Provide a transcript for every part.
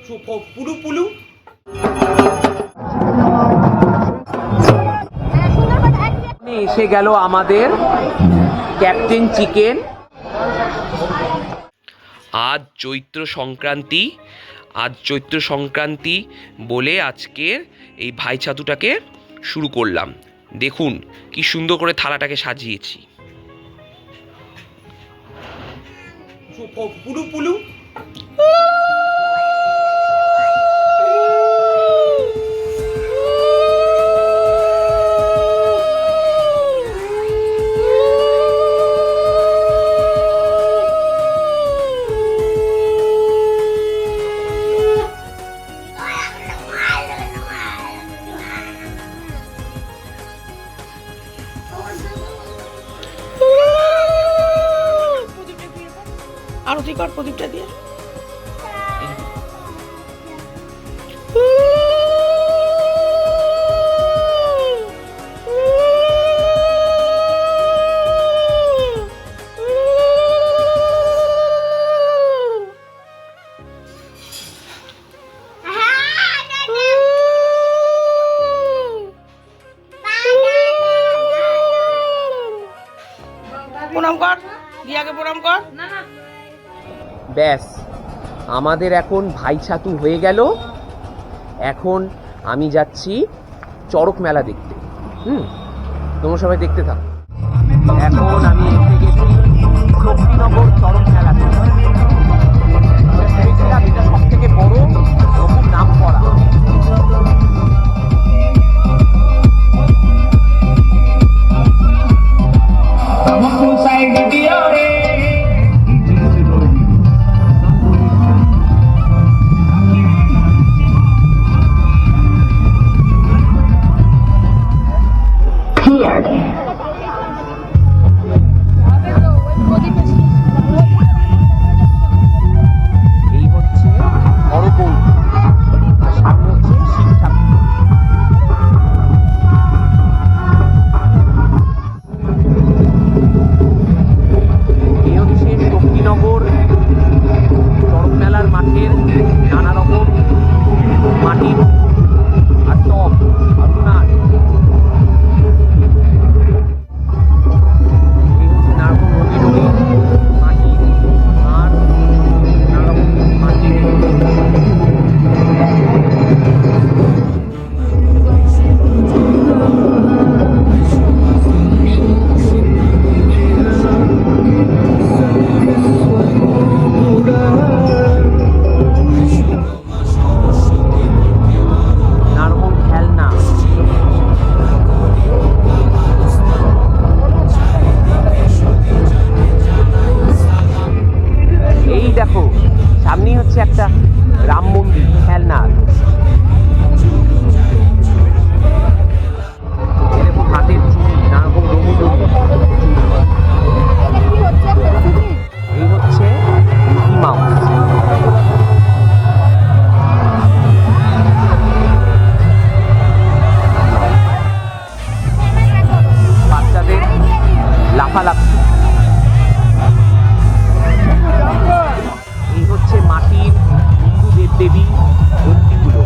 পুলু এসে গেল আমাদের ক্যাপ্টেন চিকেন। আজ চৈত্র সংক্রান্তি বলে আজকের এই ভাই ছাতুটাকে শুরু করলাম। দেখুন কি সুন্দর করে থালাটাকে সাজিয়েছি। পুলু আরতি কর প্রদীপটা দিয়ে। প্রণাম কর, দিয়াকে প্রণাম কর। ব্যাস আমাদের এখন ভাই ছাতু হয়ে গেল। এখন আমি যাচ্ছি চড়ক মেলা দেখতে। তোমরা সবাই দেখতে থাকো। এখন আমি এসে গেছি শক্তিনগর চড়ক মেলাতে। এটা সব থেকে বড় খুব নাম করা। দেখো সামনেই হচ্ছে একটা রাম মন্দির খেলনার। এরকম হাতের চুড়ি, নানারকম এই হচ্ছে মিকি মাউস। বাচ্চাদের লাফালাফি। এই হচ্ছে মাটির হিন্দু দেবদেবী মূর্তিগুলো।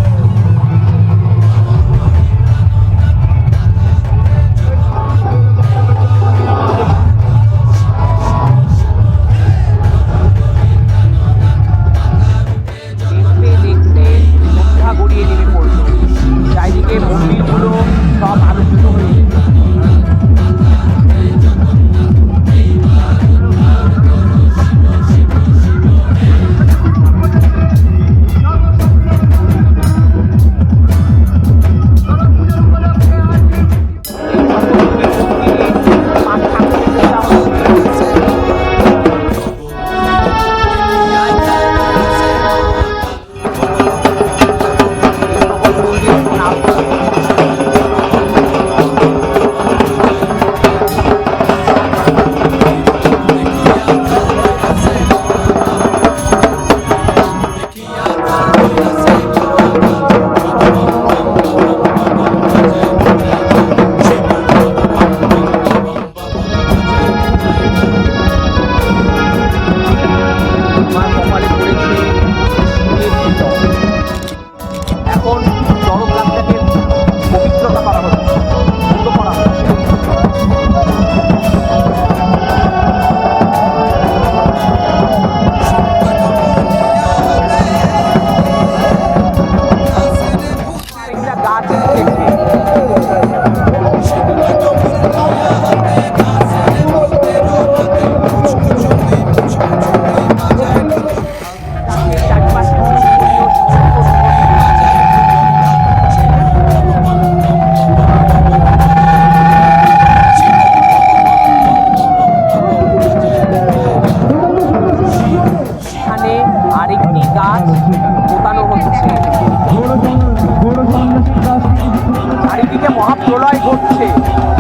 পোতানো হচ্ছে। চারিদিকে মহাপ্রলয় ঘটছে,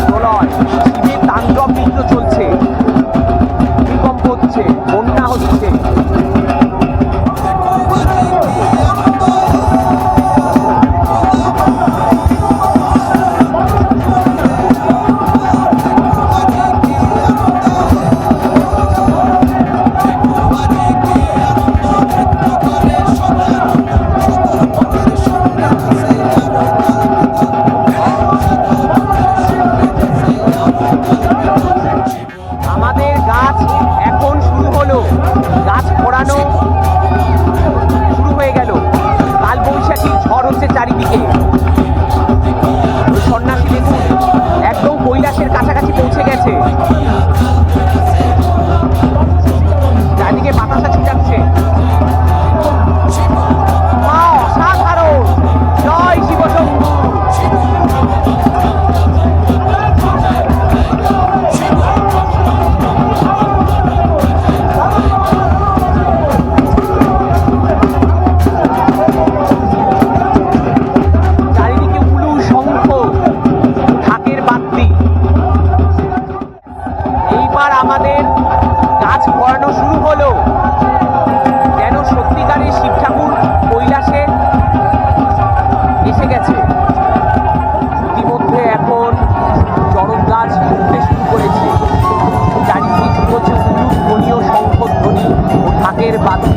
প্রলয়, শিবের তাণ্ডব নৃত্য চলছে, ভূমিকম্প হচ্ছে, বন্যা হচ্ছে। আমাদের গাছ এখন শুরু হলো, গাছ পোড়ানো শুরু হয়ে গেল। কাল বৈশাখী ঝড় হচ্ছে চারিদিকে। ওই সন্ন্যাসী দেখুন একদম কৈলাসের কাছাকাছি পৌঁছে গেছে, চারিদিকে বাতাসা ছিটাচ্ছে। অসাধারণ, জয় শিবশম্ভু। চারিদিকে উলু শঙ্খ ঢাকের বাদ্যি। এইবার আমাদের গাছ পড়ানো শুরু হলো, যেন সত্যিকারের শিব ঠাকুর কৈলাসে এসে গেছে। ইতিমধ্যে এখন চড়ক গাছ উঠতে শুরু করেছে, চারিদিকে শুরু হচ্ছে উলু ধ্বনি ও শঙ্খধ্বনি ও ঢাকের বাদ্যি।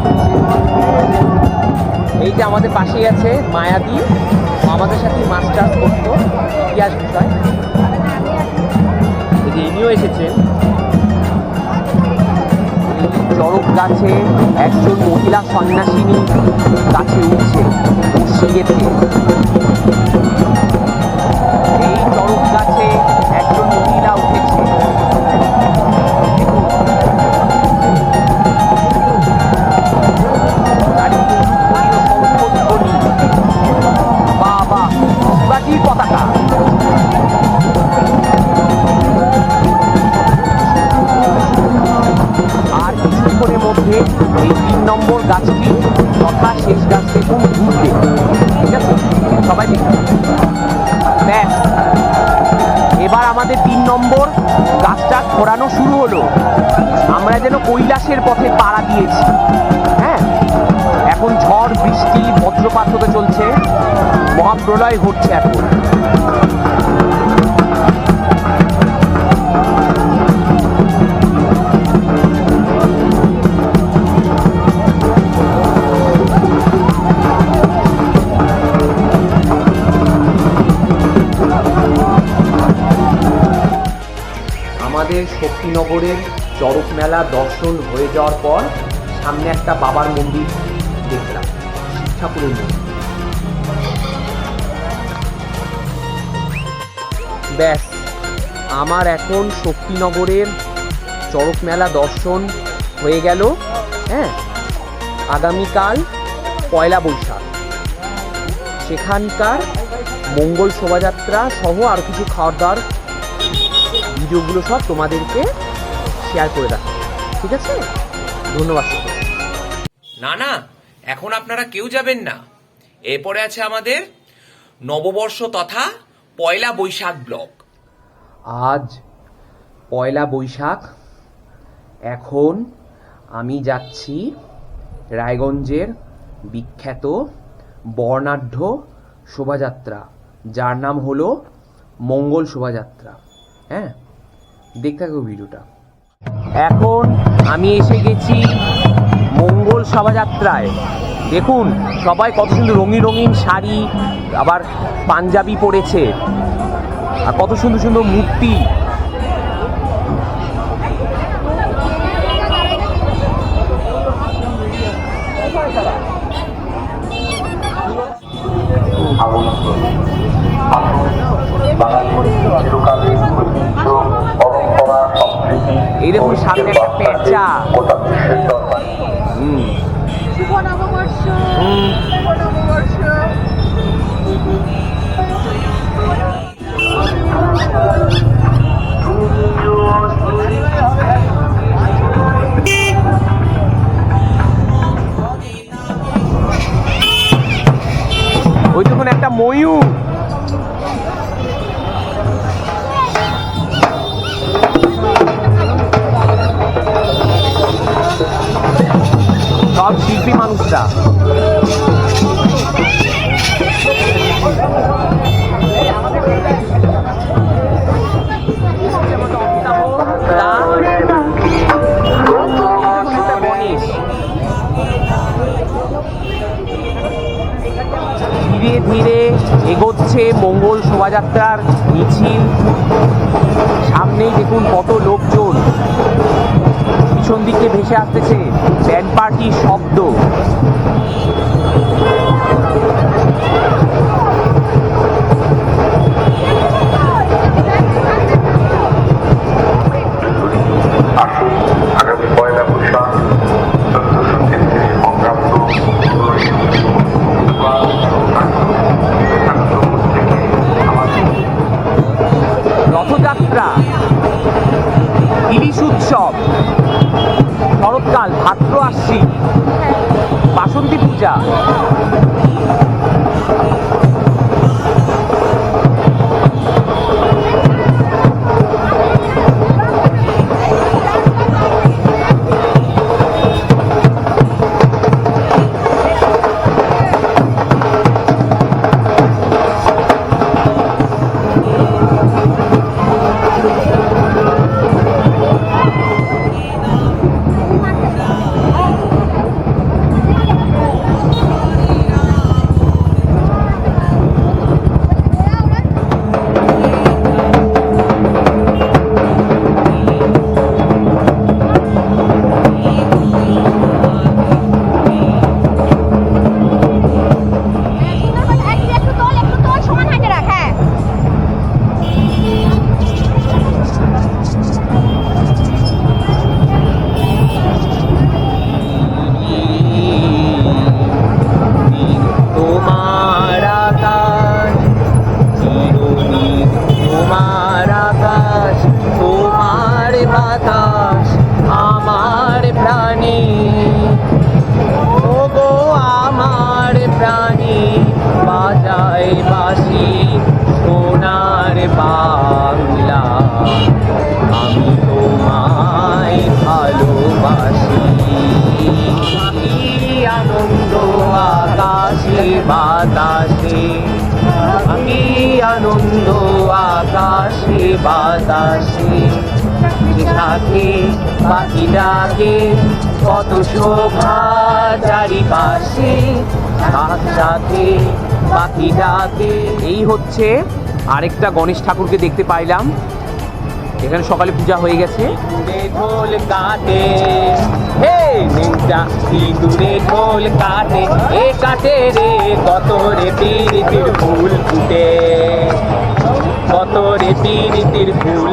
এই যে আমাদের পাশেই আছে মায়াদি, আমাদের সাথে মাস্টার্স করতো ইতিহাস বিষয়। এই যে ইনিও এসেছেন। চড়ক গাছে একজন মহিলা সন্ন্যাসিনী গাছে উঠছে বর্ষি গেঁথে। এই চড়ক গাছে একজন মহিলা উঠেছে। চারিদিকে উলুধ্বনি ও শঙ্খধ্বনি। বাহ বাহ, শিবাজির পতাকা। আর কিছুক্ষণের মধ্যে এই 3 নম্বর গাছটি তথা শেষ গাছ দেখুন ঘুরবে। ঠিক আছে, সবাই দেখুন। ব্যাস, এবার আমাদের 3 নম্বর গাছটা ঘোরানো শুরু হলো। আমরা যেন কৈলাসের পথে পাড়া দিয়েছি। হ্যাঁ, এখন ঝড় বৃষ্টি বজ্রপাত হতে চলছে, মহাপ্রলয় ঘটছে এখন। আমাদের শক্তিনগরের চড়ক মেলা দর্শন হয়ে যাওয়ার পর সামনে একটা বাবার মন্দির দেখলাম, শিব ঠাকুরের মন্দির। ব্যাস, আমার এখন শক্তিনগরের চড়ক মেলা দর্শন হয়ে গেল। হ্যাঁ, আগামীকাল পয়লা বৈশাখ, সেখানকার মঙ্গল শোভাযাত্রা সহ আর কিছু খাওয়ার দাওয়ার ভিডিওগুলো সব তোমাদেরকে শেয়ার করে রাখো। ঠিক আছে, ধন্যবাদ। না না, এখন আপনারা কেউ যাবেন না। এরপরে আছে আমাদের নববর্ষ তথা পয়লা বৈশাখ ব্লগ। আজ পয়লা বৈশাখ। এখন আমি যাচ্ছি রায়গঞ্জের বিখ্যাত বর্ণাঢ্য শোভাযাত্রা, যার নাম হলো মঙ্গল শোভাযাত্রা। হ্যাঁ, দেখতে থাকো ভিডিওটা। এখন আমি এসে গেছি মঙ্গল শোভাযাত্রায়। দেখুন সবাই কত সুন্দর রঙিন রঙিন শাড়ি, আবার পাঞ্জাবি পরেছে, আর কত সুন্দর সুন্দর মূর্তি। এই দেখুন সামনে একটা পেঁচা। শুভ নববর্ষ, শুভ নববর্ষ। দেখুন একটা ময়ূর। সব শিল্পী মানুষরা। ধীরে ধীরে এগোচ্ছে মঙ্গল শোভাযাত্রার মিছিল। সামনেই দেখুন কত লোকজন, পিছন দিকে ভেসে আসতেছে ব্যান্ড পার্টির শব্দ। আগামী 1 বৈশাখ 1433 বঙ্গাব্দ রথযাত্রা, ইলিশ উৎসব, শরৎকাল, ভাদ্র আশ্বিন, বাসন্তী পূজা, বাতাসে, আমি আনন্দ আকাশে বাতাসে, সাথে পাখি ডাকে কত শোভা চারিপাশে, সাথে পাখি ডাকে। এই হচ্ছে আরেকটা গণেশ ঠাকুরকে দেখতে পাইলাম। এখানে সকালে পূজা হয়ে গেছে। ঢোল কাটে, হে নিমটা সিঁদুরে ঢোল কাটে, এ কাটে রে কত রে পীরিতির ফুল ফুটে, কত রে পীরিতির ফুল।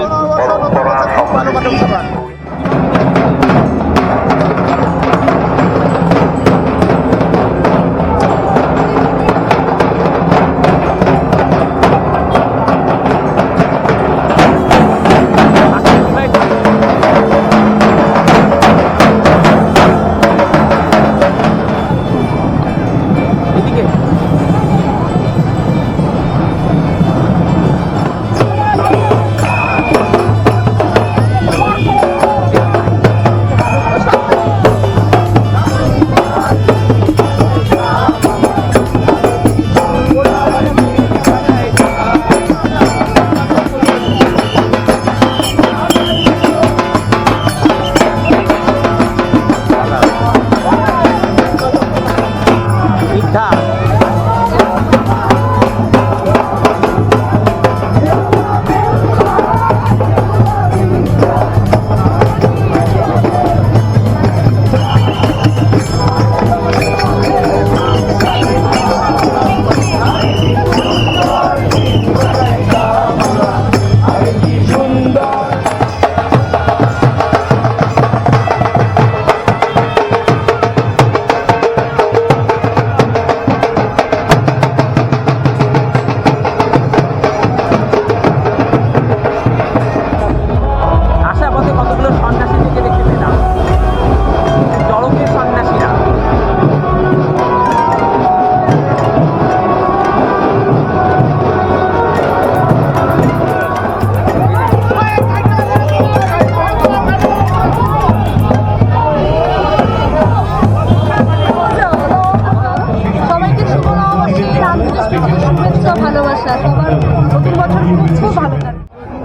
শুভেচ্ছা ভালোবাসা সবার নতুন বছর খুব ভালো কাটে।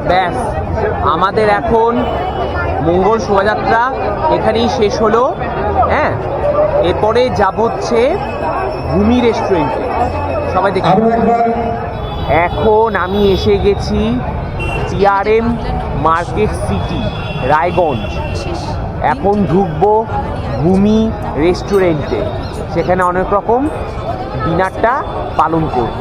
ব্যাস আমাদের এখন মঙ্গল শোভাযাত্রা এখানেই শেষ হলো। হ্যাঁ, এরপরে যাব হচ্ছে ভূমি রেস্টুরেন্টে, সবাই দেখি। এখন আমি এসে গেছি টিআরএম মার্কেট সিটি রায়গঞ্জ। এখন ঢুকবো ভূমি রেস্টুরেন্টে, সেখানে অনেক রকম ডিনারটা পালন করব।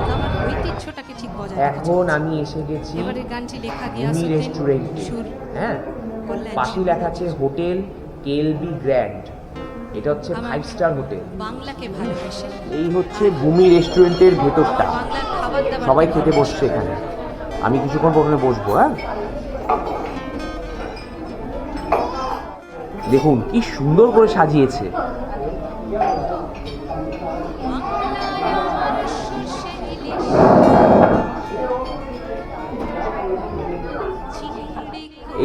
ঐতিহ্যটাকে ঠিক বজায় এখন আমি এসে গেছি এবারে গানটি লেখা ভূমি গিয়াসুদ্দিন রেস্টুরেন্টে। সুর হ্যাঁ, কল্যাণ পাশে লেখা আছে হোটেল কেএলবি গ্র্যান্ড। এটা হচ্ছে আমার 5 স্টার হোটেল। বাংলাকে ভালোবেসে এই হচ্ছে ভূমি রেস্টুরেন্টের ভেতরটা। বাংলার খাবার দাবার সবাই খেতে বসছে এখানে, আমি কিছুক্ষণ পরে বসবো। হ্যাঁ, দেখুন কি সুন্দর করে সাজিয়েছে।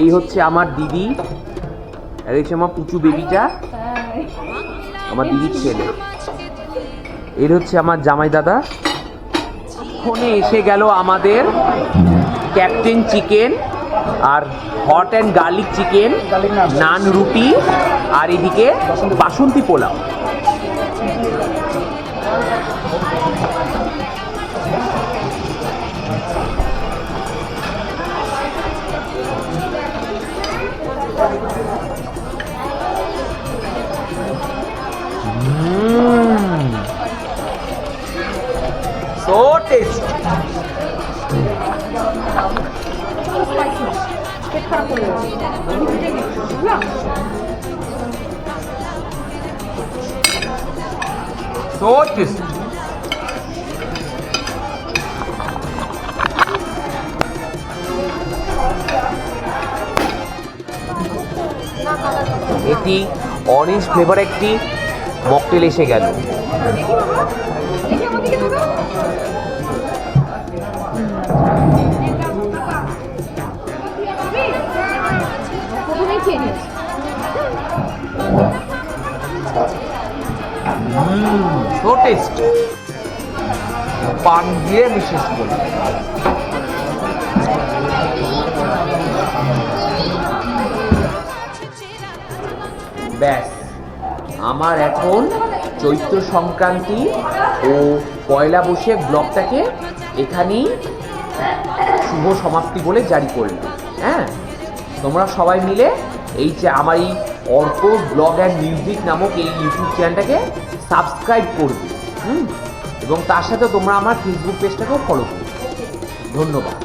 এই হচ্ছে আমার দিদি, আর এই হচ্ছে আমার পুচু বেবিটা, আমার দিদির ছেলে। এর হচ্ছে আমার জামাই দাদা। এখানে এসে গেল আমাদের ক্যাপ্টেন চিকেন আর hot and garlic chicken, naan রুটি, আর এদিকে basanti pulao. So tasty. So tasty. এটি অরেঞ্জ ফ্লেভার একটি মকটেল এসে গেল। So tasty. পান দিয়ে বিশেষ করে ব্যাস আমার এখন চৈত্র সংক্রান্তি ও পয়লা বৈশাখ ব্লগটাকে এখানেই শুভ সমাপ্তি বলে জারি করলাম। হ্যাঁ, তোমরা সবাই মিলে এই যে আমার এই অর্ক ব্লগ অ্যান্ড মিউজিক নামক এই ইউটিউব চ্যানেলটাকে সাবস্ক্রাইব করবে, এবং তার সাথে তোমরা আমার ফেসবুক পেজটাকেও ফলো করবে। ধন্যবাদ।